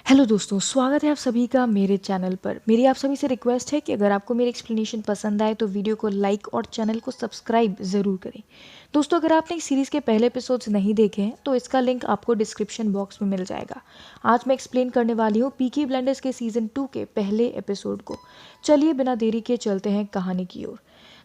Hello दोस्तों, स्वागत है आप सभी का मेरे चैनल पर। मेरी आप सभी से रिक्वेस्ट है कि अगर आपको मेरी एक्सप्लेनेशन पसंद आए तो वीडियो को लाइक और चैनल को सब्सक्राइब ज़रूर करें। दोस्तों, अगर आपने इस सीरीज़ के पहले एपिसोड्स नहीं देखे हैं तो इसका लिंक आपको डिस्क्रिप्शन बॉक्स में मिल जाएगा। आज मैं एक्सप्लेन करने वाली हूँ पीकी ब्लाइंडर्स के सीज़न 2 के पहले एपिसोड को। चलिए बिना देरी के चलते हैं कहानी की ओर।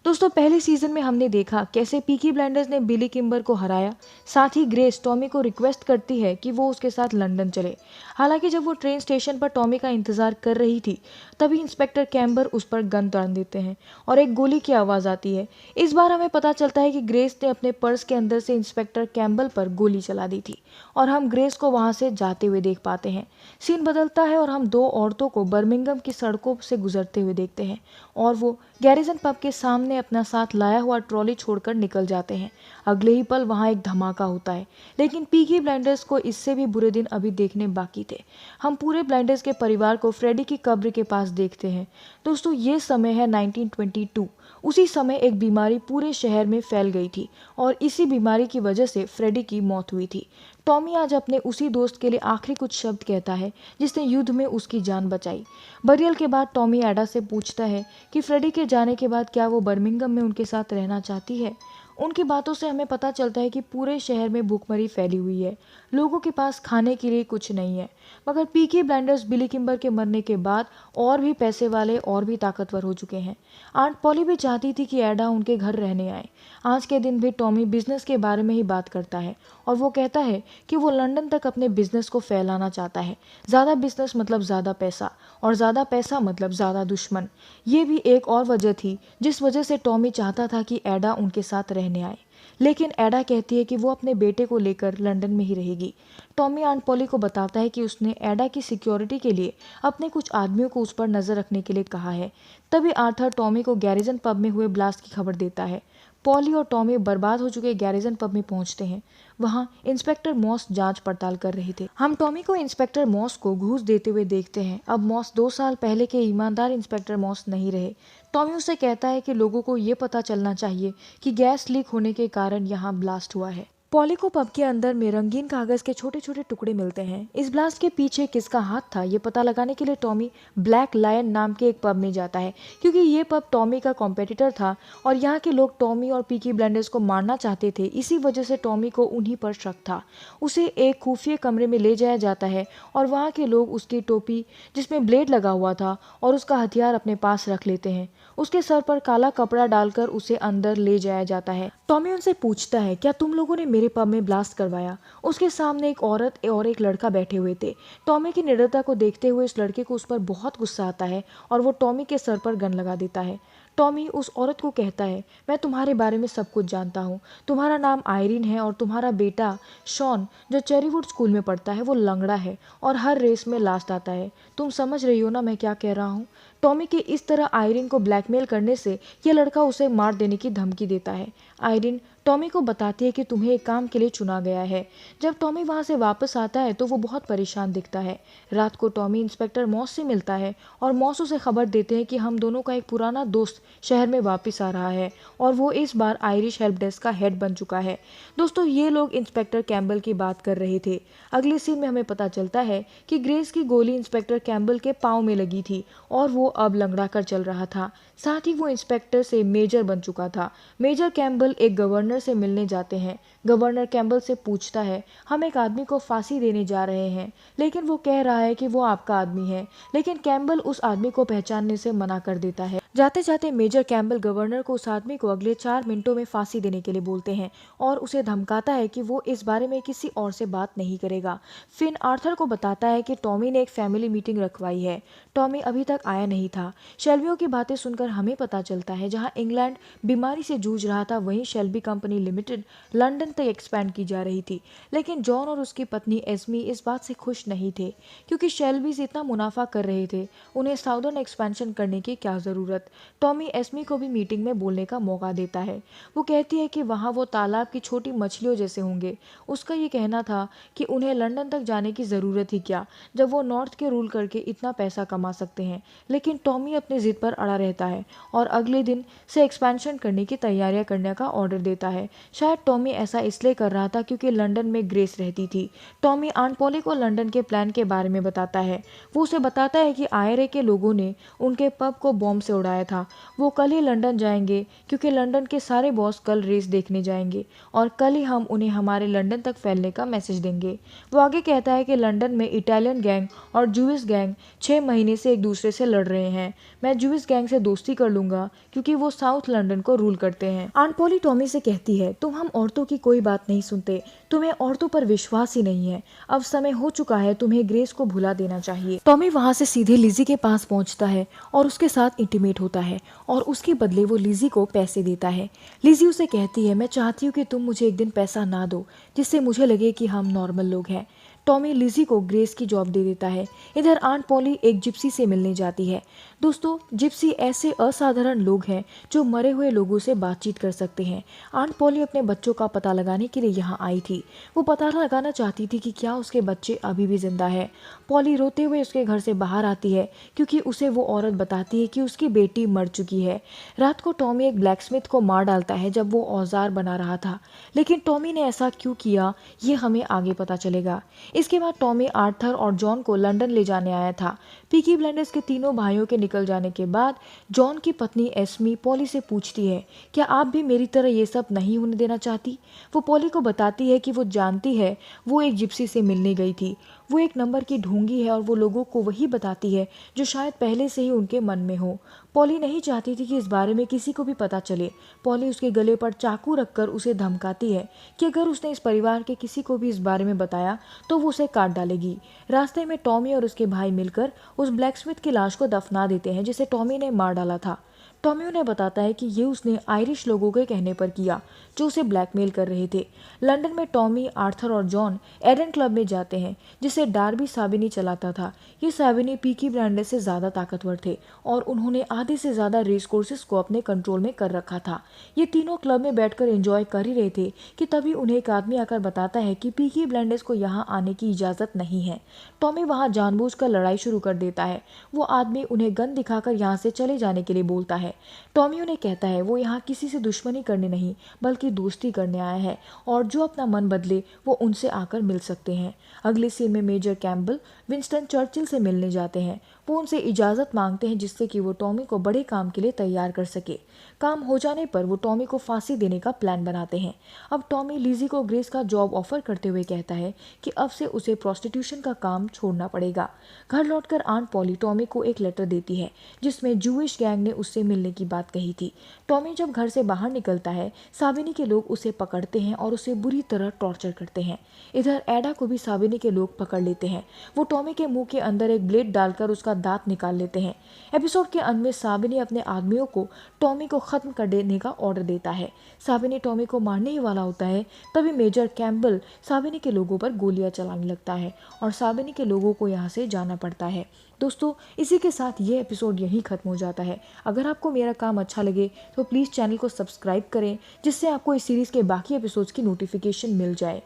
दोस्तों, पहले सीजन में हमने देखा कैसे पीकी ब्लाइंडर्स ने बिली किम्बर को हराया। साथ ही ग्रेस टॉमी को रिक्वेस्ट करती है कि वो उसके साथ लंदन चले। हालांकि जब वो ट्रेन स्टेशन पर टॉमी का इंतजार कर रही थी तभी इंस्पेक्टर कैम्बर उस पर गन तान देते हैं और एक गोली की आवाज़ आती है। इस बार हमें पता चलता है कि ग्रेस ने अपने पर्स के अंदर से इंस्पेक्टर कैम्बल पर गोली चला दी थी और हम ग्रेस को वहां से जाते हुए देख पाते हैं। सीन बदलता है और हम दो औरतों को बर्मिंघम की सड़कों से गुजरते हुए देखते हैं और वो गैरिसन पब के सामने अपना साथ लाया हुआ ट्रॉली छोड़कर निकल जाते हैं। अगले ही पल वहां एक धमाका होता है, लेकिन पीकी ब्लाइंडर्स को इससे भी बुरे दिन अभी देखने बाकी थे। हम पूरे ब्लाइंडर्स के परिवार को फ्रेडी की कब्र के पास देखते हैं। दोस्तों, ये समय है 1922। उसी समय एक बीमारी पूरे शहर में फैल गई थी और इसी बीमारी की वजह से फ्रेडी की मौत हुई थी। टॉमी आज अपने उसी दोस्त के लिए आखिरी कुछ शब्द कहता है जिसने युद्ध में उसकी जान बचाई। बरियल के बाद टॉमी एडा से पूछता है कि फ्रेडी के जाने के बाद क्या वो बर्मिंघम में उनके साथ रहना चाहती है। उनकी बातों से हमें पता चलता है कि पूरे शहर में भूखमरी फैली हुई है। लोगों के पास खाने के लिए कुछ नहीं है। मगर पीकी ब्लाइंडर्स बिली किम्बर के मरने के बाद और भी पैसे वाले और भी ताकतवर हो चुके हैं। आंट पॉली भी चाहती थी कि एडा उनके घर रहने आए। आज के दिन भी टॉमी बिजनेस के बारे में ही बात करता है और वो कहता है कि वो लंदन तक अपने बिजनेस को फैलाना चाहता है। ज़्यादा बिजनेस मतलब ज़्यादा पैसा और ज़्यादा पैसा मतलब ज़्यादा दुश्मन। ये भी एक और वजह थी जिस वजह से टॉमी चाहता था कि एडा उनके साथ रहने आए। लेकिन एडा कहती है कि वो अपने बेटे को लेकर लंदन में ही रहेगी। टॉमी आंट पॉली को बताता है कि उसने एडा की सिक्योरिटी के लिए अपने कुछ आदमियों को उस पर नजर रखने के लिए कहा है। तभी आर्थर टॉमी को गैरिसन पब में हुए ब्लास्ट की खबर देता है। पॉली और टॉमी बर्बाद हो चुके गैरिसन पब में पहुंचते हैं। वहां इंस्पेक्टर मॉस जांच पड़ताल कर रहे थे। हम टॉमी को इंस्पेक्टर मॉस को घूस देते हुए देखते हैं। अब मॉस 2 साल पहले के ईमानदार इंस्पेक्टर मॉस नहीं रहे। टॉमी उसे कहता है कि लोगों को ये पता चलना चाहिए कि गैस लीक होने के कारण यहाँ ब्लास्ट हुआ है। पॉली को पब के अंदर में रंगीन कागज के छोटे छोटे टुकड़े मिलते हैं। इस ब्लास्ट के पीछे किसका हाथ था ये पता लगाने के लिए टॉमी ब्लैक लायन नाम के एक पब में जाता है, क्योंकि ये पब टॉमी का कॉम्पिटिटर था और यहाँ के लोग टॉमी और पीकी ब्लाइंडर्स को मारना चाहते थे। इसी वजह से टॉमी को उन्हीं पर शक था। उसे एक खुफिया कमरे में ले जाया जाता है और वहाँ के लोग उसकी टोपी जिसमें ब्लेड लगा हुआ था और उसका हथियार अपने पास रख लेते हैं। उसके सर पर काला कपड़ा डालकर उसे अंदर ले जाया जाता है। टॉमी उनसे पूछता है, क्या तुम लोगों ने मेरे पब में ब्लास्ट करवाया? उसके सामने एक औरत और एक लड़का बैठे हुए थे। टॉमी की निर्दयता को देखते हुए इस लड़के को उस पर बहुत गुस्सा आता है और वो टॉमी के सर पर गन लगा देता है। टॉमी उस औरत को कहता है, मैं तुम्हारे बारे में सब कुछ जानता हूँ। तुम्हारा नाम आयरीन है और तुम्हारा बेटा शॉन जो चेरीवुड स्कूल में पढ़ता है वो लंगड़ा है और हर रेस में लास्ट आता है। तुम समझ रही हो ना मैं क्या कह रहा हूँ? टॉमी के इस तरह आयरीन को ब्लैकमेल करने से यह लड़का उसे मार देने की धमकी देता है। आयरीन टॉमी को बताती है कि तुम्हें एक काम के लिए चुना गया है। जब टॉमी वहां से वापस आता है तो वो बहुत परेशान दिखता है। रात को टॉमी इंस्पेक्टर मॉस से मिलता है और मॉस उसे खबर देते हैं कि हम दोनों का एक पुराना दोस्त शहर में वापस आ रहा है और वो इस बार आयरिश हेल्प डेस्क का हेड बन चुका है। दोस्तों, ये लोग इंस्पेक्टर कैम्बल की बात कर रहे थे। अगले सीन में हमें पता चलता है कि ग्रेस की गोली इंस्पेक्टर कैम्बल के पाँव में लगी थी और वो अब लंगड़ा कर चल रहा था। साथ ही वो इंस्पेक्टर से मेजर बन चुका था। मेजर कैम्बल एक गवर्नर से मिलने जाते हैं। गवर्नर कैम्बल से पूछता है, हम एक आदमी को फांसी देने जा रहे हैं, लेकिन वो कह रहा है कि वो आपका आदमी है। लेकिन कैम्बल उस आदमी को पहचानने से मना कर देता है। जाते जाते मेजर कैम्बल गवर्नर को उस आदमी को अगले 4 मिनटों में फांसी देने के लिए बोलते हैं और उसे धमकाता है कि वो इस बारे में किसी और से बात नहीं करेगा। फिन आर्थर को बताता है कि टॉमी ने एक फैमिली मीटिंग रखवाई है। टॉमी अभी तक आया नहीं था। शेल्बियों की बातें सुनकर हमें पता चलता है जहां इंग्लैंड बीमारी से जूझ रहा था वहीं शेल्बी कंपनी लिमिटेड लंदन तक एक्सपैंड की जा रही थी। लेकिन जॉन और उसकी पत्नी एस्मी इस बात से खुश नहीं थे, क्योंकि शेल्बीज इतना मुनाफा कर रहे थे, उन्हें साउदर्न एक्सपेंशन करने की क्या ज़रूरत। ज़रूरत। टॉमी एस्मी को भी मीटिंग में बोलने का मौका देता है। वो कहती है कि वहाँ वो तालाब की छोटी मछलियों जैसे होंगे। उसका ये कहना था कि उन्हें लंदन तक जाने की ज़रूरत ही क्या, जब वो नॉर्थ के रूल करके इतना पैसा कमा सकते हैं। लेकिन टॉमी अपनी ज़िद पर अड़ा रहता है और अगले दिन से एक्सपेंशन करने की तैयारियां करने का ऑर्डर देता है। शायद टॉमी ऐसा इसलिए कर रहा था क्योंकि लंदन में ग्रेस रहती थी। टॉमी आंट पॉली को लंदन के प्लान के बारे में बताता है। वो उसे बताता है कि आयरे के लोगों ने उनके पब को बॉम्ब से उड़ाया था। वो कल ही लंदन जाएंगे क्योंकि लंदन के सारे बॉस कल रेस देखने जाएंगे और कल ही हम उन्हें हमारे लंदन तक फैलने का मैसेज देंगे। वो आगे कहता है कि लंदन में इटालियन गैंग और जूइश गैंग 6 महीने से एक दूसरे से लड़ रहे हैं। मैं जूइश गैंग से दोस्ती कर लूंगा क्योंकि वो साउथ लंदन को रूल करते हैं। आंट पॉली टॉमी से कहती है, तुम हम औरतों की कोई बात नहीं सुनते, तुम्हें औरतों पर विश्वास ही नहीं है। अब समय हो चुका है, तुम्हें ग्रेस को भुला देना चाहिए। टॉमी वहां से सीधे लिजी के पास पहुंचता है और उसके साथ इंटीमेट होता है और उसके बदले वो लिजी को पैसे देता है। लिजी उसे कहती है, मैं चाहती हूँ कि तुम मुझे एक दिन पैसा ना दो जिससे मुझे लगे कि हम नॉर्मल लोग हैं। टॉमी लिजी को ग्रेस की जॉब दे देता है। इधर आंट पॉली एक जिप्सी से मिलने जाती है। दोस्तों, जिप्सी ऐसे असाधारण लोग हैं जो मरे हुए लोगों से बातचीत कर सकते हैं। आंट पॉली अपने बच्चों का पता लगाने के लिए यहाँ आई थी। वो पता लगाना चाहती थी कि क्या उसके बच्चे अभी भी जिंदा है। पॉली रोते हुए उसके घर से बाहर आती है क्योंकि उसे वो औरत बताती है कि उसकी बेटी मर चुकी है। रात को टॉमी एक ब्लैकस्मिथ को मार डालता है जब वो औजार बना रहा था, लेकिन टॉमी ने ऐसा क्यों किया ये हमें आगे पता चलेगा। इसके बाद टॉमी आर्थर और जॉन को लंदन ले जाने आया था। पीकी ब्लाइंडर्स के तीनों भाइयों के निकल जाने के बाद जॉन की पत्नी एस्मी पॉली से पूछती है, क्या आप भी मेरी तरह ये सब नहीं होने देना चाहती। वो पॉली को बताती है कि वो जानती है वो एक जिप्सी से मिलने गई थी। वो एक नंबर की ढोंगी है और वो लोगों को वही बताती है जो शायद पहले से ही उनके मन में हो। पॉली नहीं चाहती थी कि इस बारे में किसी को भी पता चले। पॉली उसके गले पर चाकू रखकर उसे धमकाती है कि अगर उसने इस परिवार के किसी को भी इस बारे में बताया तो वो उसे काट डालेगी। रास्ते में टॉमी और उसके भाई मिलकर उस ब्लैकस्मिथ की लाश को दफना देते हैं जिसे टॉमी ने मार डाला था। टॉमी उन्हें बताता है कि ये उसने आयरिश लोगों के कहने पर किया जो उसे ब्लैकमेल कर रहे थे। लंदन में टॉमी, आर्थर और जॉन एडन क्लब में जाते हैं जिसे डार्बी साबिनी चलाता था। ये साबिनी पीकी ब्लाइंडर्स से ज़्यादा ताकतवर थे और उन्होंने आधे से ज़्यादा रेस कोर्सेस को अपने कंट्रोल में कर रखा था। ये तीनों क्लब में बैठकर एंजॉय कर ही रहे थे कि तभी उन्हें एक आदमी आकर बताता है कि पीकी ब्लाइंडर्स को यहाँ आने की इजाज़त नहीं है। टॉमी वहाँ जानबूझकर लड़ाई शुरू कर देता है। वो आदमी उन्हें गन दिखाकर यहाँ से चले जाने के लिए बोलता है। टॉमी उन्हें कहता है वो यहाँ किसी से दुश्मनी करने नहीं बल्कि दोस्ती करने आया है और जो अपना मन बदले वो उनसे आकर मिल सकते हैं। अगले सीन में मेजर कैम्पबेल विंस्टन चर्चिल से मिलने जाते हैं। वो उनसे इजाज़त मांगते हैं जिससे कि वो टॉमी को बड़े काम के लिए तैयार कर सके। काम हो जाने पर वो टॉमी को फांसी देने का प्लान बनाते हैं। अब टॉमी लिजी को ग्रेस का जॉब ऑफर करते हुए कहता है कि अब से उसे प्रोस्टिट्यूशन का काम छोड़ना पड़ेगा। घर लौटकर आंट पॉली टॉमी को एक लेटर देती है जिसमें जूइश गैंग ने उससे मिलने की बात कही थी। टॉमी जब घर से बाहर निकलता है, साबिनी के लोग उसे पकड़ते हैं और उसे बुरी तरह टॉर्चर करते हैं। इधर एडा को भी साबिनी के लोग पकड़ लेते हैं। वो टॉमी के मुंह के अंदर एक ब्लेड डालकर उसका दांत निकाल लेते हैं। एपिसोड के अंत में साबिनी अपने आदमियों को टॉमी को खत्म कर देने का ऑर्डर देता है। साबिनी टॉमी को मारने ही वाला होता है तभी मेजर कैम्पबेल साबिनी के लोगों पर गोलियां चलाने लगता है और साबिनी के लोगों को यहाँ से जाना पड़ता है। दोस्तों, इसी के साथ ये एपिसोड यहीं खत्म हो जाता है। अगर आपको मेरा काम अच्छा लगे तो प्लीज़ चैनल को सब्सक्राइब करें जिससे आपको इस सीरीज़ के बाकी एपिसोड्स की नोटिफिकेशन मिल जाए।